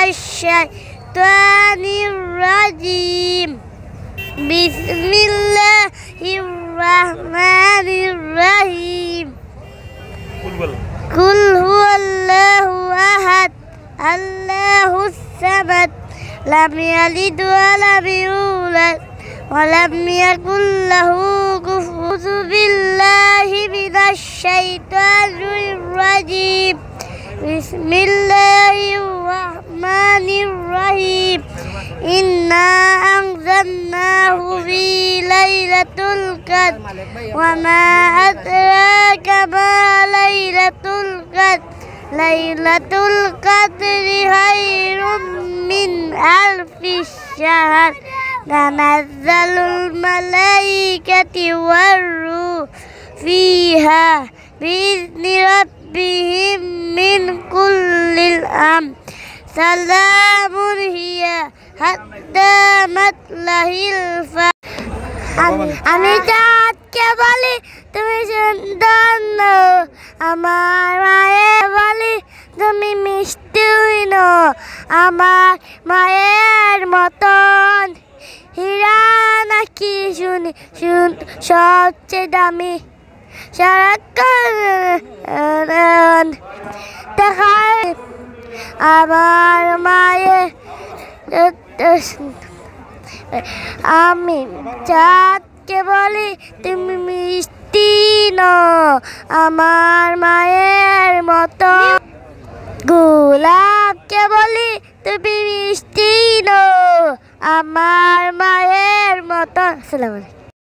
মিনাশ-শাইতানির রাজিম। বিসমিল্লাহির রাহমানির রাহিম। কুল হুয়াল্লাহু আহাদ আল্লাহুস সামাদ লাম ইয়ালিদ ওয়া লাম ইউলাদ ওয়া লাম ইয়াকুল লাহু কুফুওয়ান বিল্লাহি মিনাশ-শাইতানির রাজিম। বিসমিল্লাহির রাহমানির রাহিম। ইন্না আনজালনাহু ফি লাইলাতুল কদর ওয়া মা আদরাকা মা লাইলাতুল কদর। লাইলাতুল কদরি খায়রুম মিন আলফিশ শাহর। তানাজ্জালুল মালাইকাতু ওয়ার রূহু ফিহা বিইذনি রাব্বিহিম মিন কুল্লিল আমর। সালামুন হিয়া হাত্তা মাতলাহিল ফাজর। আমি চাঁদকে বলি তুমি সুন্দর নও, আমার মায়ের বলি তুমি মিষ্টি নও। আমার মায়ের মতন হীরা নাকি শুনি সবচেয়ে দামি। সারাক্ষণ দেখায় আমার মায়ের। আমি চাঁদকে বলি তুমি মিষ্টি নও, আমার মায়ের মতো। গোলাপকে বলি তুমি মিষ্টি নও, আমার মায়ের মতো। আসসালামু আলাইকুম।